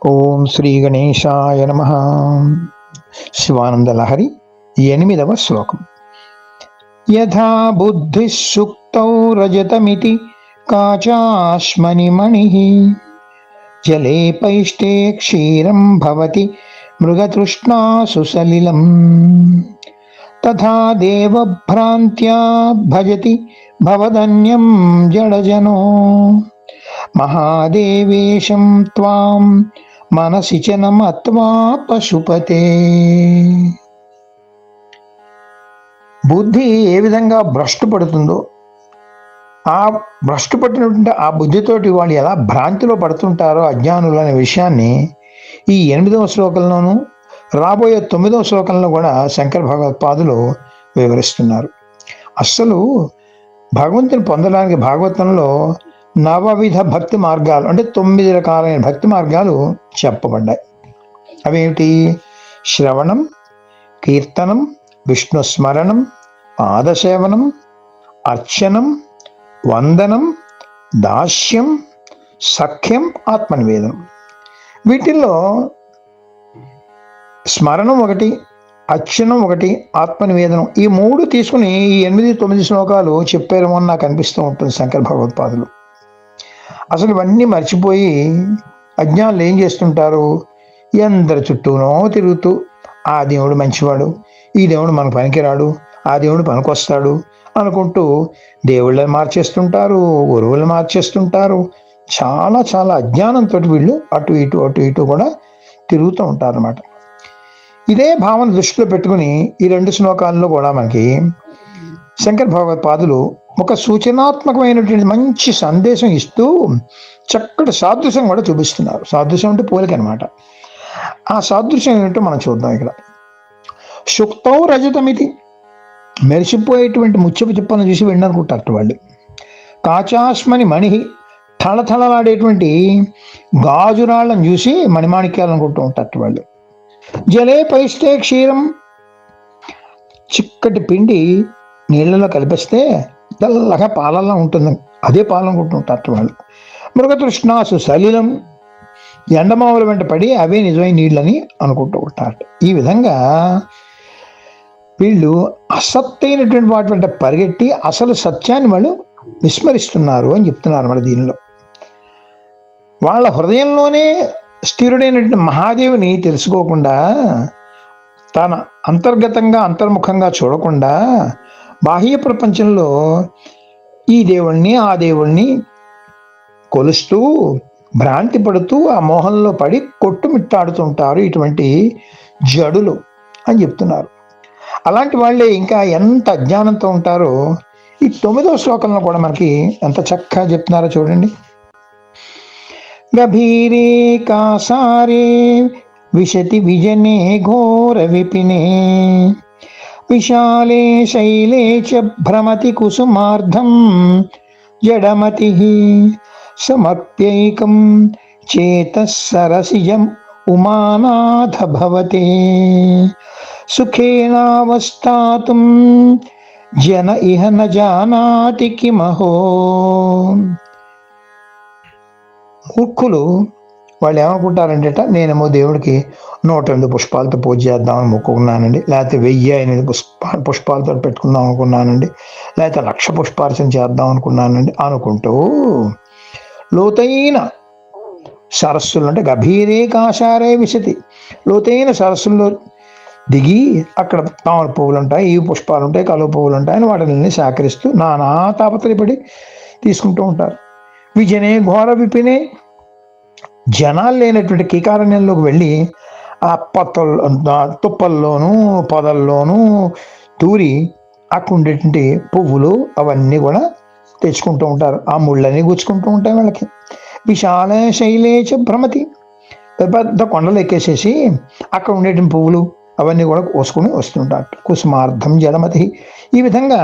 ఓం శ్రీ గణేశాయ నమః. శివానంద లహరి 8వ శ్లోకం. యథా బుద్ధి సుక్తౌ రజతమితి కాచాశ్మని మణిః జలే పైష్టే క్షీరం భవతి మృగతృష్ణాసు సలిలం తథా దేవభ్రాంత్యా భజతి భవదన్యం జడజనో మహాదేవేశం త్వాం మనసి చ నమత్వా పశుపతే. బుద్ధి ఏ విధంగా భ్రష్టు పడుతుందో, ఆ భ్రష్టు పట్టినటువంటి ఆ బుద్ధితోటి వాళ్ళు ఎలా భ్రాంతిలో పడుతుంటారో అజ్ఞానులు అనే విషయాన్ని ఈ 8వ శ్లోకంలోనూ రాబోయే 9వ శ్లోకంలో కూడా శంకర భగవత్పాదులు వివరిస్తున్నారు. అస్సలు భగవంతుని పొందడానికి భాగవతంలో నవవిధ భక్తి మార్గాలు అంటే 9 రకాలైన భక్తి మార్గాలు చెప్పబడ్డాయి. అవేమిటి? శ్రవణం, కీర్తనం, విష్ణుస్మరణం, పాదసేవనం, అర్చనం, వందనం, దాస్యం, సఖ్యం, ఆత్మనివేదనం. వీటిల్లో స్మరణం ఒకటి, అర్చనం ఒకటి, ఆత్మనివేదనం, ఈ 3 తీసుకుని ఈ 8-9 శ్లోకాలు చెప్పారేమో అని నాకు అనిపిస్తూ ఉంటుంది శంకర భగవత్పాదులు. అసలు ఇవన్నీ మర్చిపోయి అజ్ఞానులు ఏం చేస్తుంటారు? ఎందరి చుట్టూనో తిరుగుతూ ఆ దేవుడు మంచివాడు, ఈ దేవుడు మనకు పనికిరాడు, ఆ దేవుడు పనికొస్తాడు అనుకుంటూ దేవుళ్ళని మార్చేస్తుంటారు, గురువులను మార్చేస్తుంటారు. చాలా చాలా అజ్ఞానంతో వీళ్ళు అటు ఇటు కూడా తిరుగుతూ ఉంటారు అన్నమాట. ఇదే భావన దృష్టిలో పెట్టుకుని ఈ 2 శ్లోకాల్లో కూడా మనకి శంకర భగవత్పాదులు ఒక సూచనాత్మకమైనటువంటి మంచి సందేశం ఇస్తూ చక్కటి సాదృశ్యం కూడా చూపిస్తున్నారు. సాదృశ్యం అంటే పోలిక అనమాట. ఆ సాదృశ్యం ఏమిటో మనం చూద్దాం. ఇక్కడ శుక్తౌ రజతమితి, మెరిసిపోయేటువంటి ముత్యపు చిప్పలను చూసి వెళ్ళనుకుంటారు వాళ్ళు. కాచాశ్మని మణి, థళథళలాడేటువంటి గాజురాళ్ళను చూసి మణిమాణిక్యాలు అనుకుంటూ ఉంటారు వాళ్ళు. జలే పైష్టే క్షీరం, చిక్కటి పిండి నీళ్లలో కలిపిస్తే తెల్లగా పాలల్లా ఉంటుంది, అదే పాలనుకుంటుంటారు వాళ్ళు. మృగతృష్ణాసు సలిలం, ఎండమావుల వెంట పడి అవే నిజమైన నీళ్ళని అనుకుంటూ ఉంటారు. ఈ విధంగా వీళ్ళు అసత్తైనటువంటి వాటి వెంట పరిగెట్టి అసలు సత్యాన్ని వాళ్ళు విస్మరిస్తున్నారు అని చెప్తున్నారు. మన దీనిలో వాళ్ళ హృదయంలోనే స్థిరుడైనటువంటి మహాదేవుని తెలుసుకోకుండా, తన అంతర్గతంగా అంతర్ముఖంగా చూడకుండా బాహ్య ప్రపంచంలో ఈ దేవుణ్ణి ఆ దేవుణ్ణి కొలుస్తూ భ్రాంతి పడుతూ ఆ మోహంలో పడి కొట్టుమిట్టాడుతుంటారు ఇటువంటి జడులు అని చెప్తున్నారు. అలాంటి వాళ్ళే ఇంకా ఎంత అజ్ఞానంతో ఉంటారో ఈ 9వ శ్లోకంలో కూడా మనకి ఎంత చక్కగా చెప్తున్నారో చూడండి. గభీరే కాసారే విశతి విజనే ఘోర విపినే విశాలే శైలే చ భ్రమతి కుసుమార్ధం జడమతి సమప్యైకం చేతసరసిజం ఉమానాథ భవతే సుఖేనావస్థాతుం జన ఇహ న జానాతి కిమహో. మూర్ఖులు వాళ్ళు ఏమనుకుంటారంటేట, నేనేమో దేవుడికి 102 పుష్పాలతో పూజ చేద్దామని మొక్కుకున్నానండి, లేకపోతే 1008 పుష్పాలతో పెట్టుకుందాం అనుకున్నానండి, లేకపోతే 1,00,000 పుష్పార్చన చేద్దాం అనుకున్నానండి అనుకుంటూ లోతైన సరస్సులు అంటే గభీరే కాశారే విశతి, లోతైన సరస్సుల్లో దిగి అక్కడ తామర పువ్వులు ఉంటాయి, ఈ పుష్పాలు ఉంటాయి, కలువ పువ్వులు ఉంటాయి అని వాటిని సేకరిస్తూ నానా తాపత్రయపడి తీసుకుంటూ ఉంటారు. విజనే ఘోర విపినే, జనాలు లేనటువంటి కీకారణ్యంలోకి వెళ్ళి ఆ తుప్పల్లోనూ పొదల్లోనూ దూరి అక్కడ ఉండేటువంటి పువ్వులు అవన్నీ కూడా తెచ్చుకుంటూ ఉంటారు. ఆ ముళ్ళన్నీ గుచ్చుకుంటూ ఉంటాయి వాళ్ళకి. విశాల శైలేచ భ్రమతి, పెద్ద కొండలు ఎక్కేసేసి అక్కడ ఉండేటువంటి పువ్వులు అవన్నీ కూడా కోసుకుని వస్తుంటారు. కుసుమార్థం జడమతి, ఈ విధంగా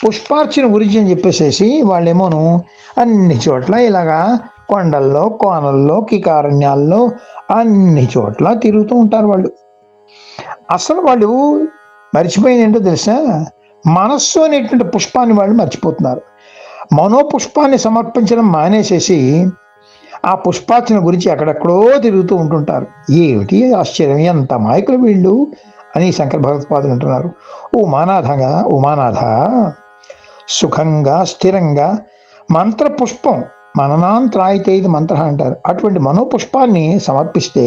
పుష్పార్చన గురించి అని చెప్పేసేసి వాళ్ళేమోను అన్ని చోట్ల ఇలాగా కొండల్లో కోనల్లో కీకారణ్యాల్లో అన్ని చోట్ల తిరుగుతూ ఉంటారు వాళ్ళు. అసలు వాళ్ళు మర్చిపోయింది ఏంటో తెలుసా? మనస్సు అనేటువంటి పుష్పాన్ని వాళ్ళు మర్చిపోతున్నారు. మనోపుష్పాన్ని సమర్పించడం మానేసేసి ఆ పుష్పార్చన గురించి ఎక్కడెక్కడో తిరుగుతూ ఉంటుంటారు. ఏమిటి ఆశ్చర్యం, ఎంత మాయకులు వీళ్ళు అని శంకర భగవత్పాదులు అంటున్నారు. ఉమానాథ సుఖంగా స్థిరంగా మంత్ర పుష్పం మననాంత్రాయితే ఇది మంత్ర అంటారు. అటువంటి మనోపుష్పాన్ని సమర్పిస్తే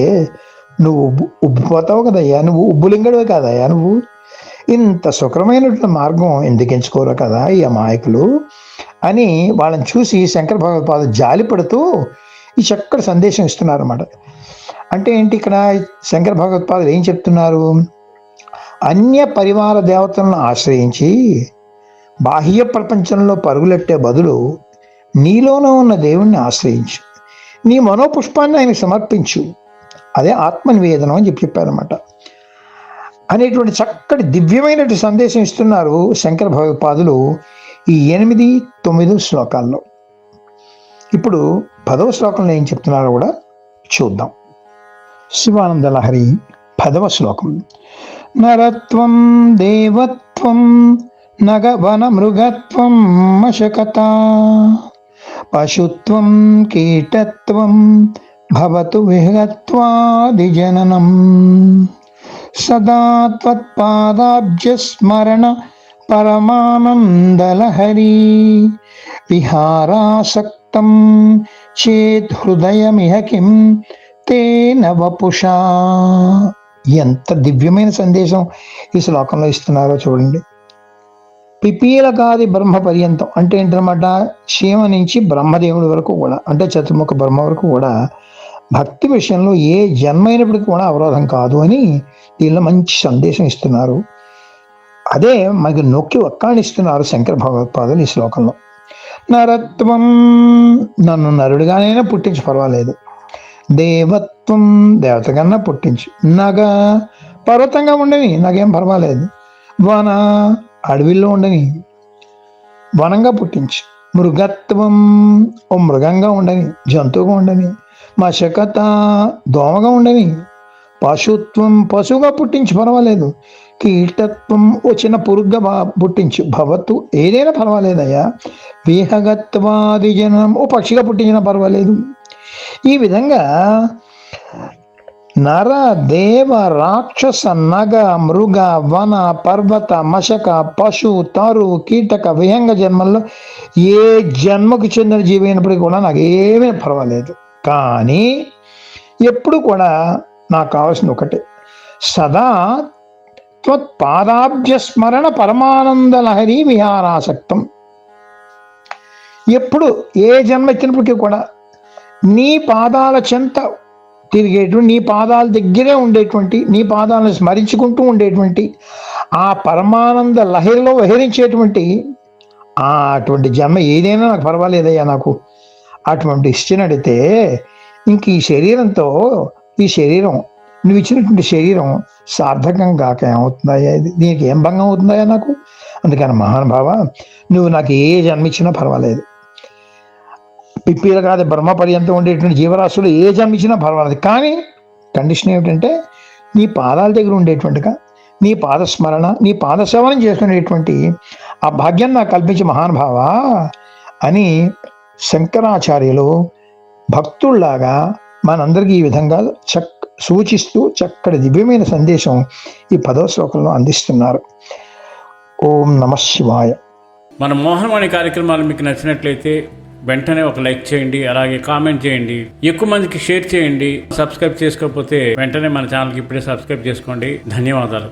నువ్వు ఉబ్బిపోతావు కదయ్యా, నువ్వు ఉబ్బులింగడివే కాదయ్యా నువ్వు. ఇంత సుఖమైనటువంటి మార్గం ఎందుకు ఎంచుకోరు కదా ఈ అమాయకులు అని వాళ్ళని చూసి శంకర భగవత్పాదులు జాలిపడుతూ ఈ చక్కటి సందేశం ఇస్తున్నారు అన్నమాట. అంటే ఏంటి, ఇక్కడ శంకర భగవత్పాదులు ఏం చెప్తున్నారు? అన్య పరివార దేవతలను ఆశ్రయించి బాహ్య ప్రపంచంలో పరుగులెట్టే బదులు నీలోనే ఉన్న దేవుణ్ణి ఆశ్రయించు, నీ మనోపుష్పాన్ని ఆయనకు సమర్పించు, అదే ఆత్మనివేదనం అని చెప్పారన్నమాట. అనేటువంటి చక్కటి దివ్యమైనటువంటి సందేశం ఇస్తున్నారు శంకర భగవత్పాదులు ఈ 8, 9 శ్లోకాల్లో. ఇప్పుడు 10వ శ్లోకంలో ఏం చెప్తున్నారో కూడా చూద్దాం. శివానంద లహరి 10వ శ్లోకం. నరత్వం దేవత్వం నగవన మృగత్వం మశకత పశుత్వం కీటత్వం భవతు విహగత్వాది జననం సదా త్వత్పాదాబ్జ స్మరణ పరమానందలహరి విహారాసక్తం చేత్ హృదయమిహ కిం తేన వపుషా. ఎంత దివ్యమైన సందేశం ఈ శ్లోకంలో ఇస్తున్నారో చూడండి. పిపీలకాది బ్రహ్మ పర్యంతం అంటే ఏంటన్నమాట, శివ నుంచి బ్రహ్మదేవుడి వరకు కూడా, అంటే చతుర్ముఖ బ్రహ్మ వరకు కూడా భక్తి విషయంలో ఏ జన్మైనప్పటికీ కూడా అవరోధం కాదు అని దీనిలో మంచి సందేశం ఇస్తున్నారు. అదే మనకి నొక్కి ఒక్కాణిస్తున్నారు శంకర భగవత్పాదులు ఈ శ్లోకంలో. నరత్వం, నన్ను నరుడిగానైనా పుట్టించి పర్వాలేదు. దేవత్వం, దేవత కన్నా పుట్టించు. నగ, పర్వతంగా ఉండని, నాకేం పర్వాలేదు. వన, అడవిలో ఉండని, వనంగా పుట్టించు. మృగత్వం, ఓ మృగంగా ఉండని, జంతువుగా ఉండని. మశకత, దోమగా ఉండని. పశుత్వం, పశువుగా పుట్టించు పర్వాలేదు. కీటత్వం, ఓ చిన్న పురుగ్గా పుట్టించు. భవతు, ఏదైనా పర్వాలేదయ్యా. విహగత్వాది జనం, ఓ పక్షిగా పుట్టించినా పర్వాలేదు. ఈ విధంగా నర, దేవ, రాక్షస, నగ, మృగ, వన, పర్వత, మశక, పశు, తరు, కీటక, విహంగ జన్మల్లో ఏ జన్మకు చెందిన జీవి అయినప్పటికీ కూడా నాకు ఏమీ పర్వాలేదు. కానీ ఎప్పుడు కూడా నాకు కావాల్సింది ఒకటే, సదా త్వత్పాదాబ్జ స్మరణ పరమానంద లహరి విహారాసక్తం. ఎప్పుడు ఏ జన్మ ఎత్తినప్పటికీ కూడా నీ పాదాల చెంత తిరిగేటువంటి, నీ పాదాల దగ్గరే ఉండేటువంటి, నీ పాదాలను స్మరించుకుంటూ ఉండేటువంటి ఆ పరమానంద లహరిలో విహరించేటువంటి అటువంటి జన్మ ఏదైనా నాకు పర్వాలేదయ్యా. నాకు అటువంటి ఇచ్చినట్టయితే ఇంక ఈ శరీరంతో, ఈ శరీరం నువ్వు ఇచ్చినటువంటి శరీరం సార్థకం కాక ఏమవుతుందయ్యా, దీనికి ఏం భంగం అవుతుందయ్యా నాకు. అందుకని మహానుభావ, నువ్వు నాకు ఏ జన్మ ఇచ్చినా పర్వాలేదు. పిప్పీల కాదు బ్రహ్మ పర్యంతం ఉండేటువంటి జీవరాశులు ఏ జన్మించినా పర్వాలేదు. కానీ కండిషన్ ఏమిటంటే నీ పాదాల దగ్గర ఉండేటువంటిగా నీ పాదస్మరణ, నీ పాదసేవనం చేసుకునేటువంటి ఆ భాగ్యం నాకు కల్పించి మహానుభావ అని శంకరాచార్యులు భక్తుల్లాగా మనందరికీ ఈ విధంగా సూచిస్తూ చక్కటి దివ్యమైన సందేశం ఈ 10వ శ్లోకంలో అందిస్తున్నారు. ఓం నమః శివాయ. మన మోహనవాణి కార్యక్రమాలు మీకు నచ్చినట్లయితే వెంటనే ఒక లైక్ చేయండి, అలాగే కామెంట్ చేయండి, ఎక్కువ మందికి షేర్ చేయండి. సబ్స్క్రైబ్ చేసుకోకపోతే వెంటనే మన ఛానల్కి ఇప్పుడే సబ్స్క్రైబ్ చేసుకోండి. ధన్యవాదాలు.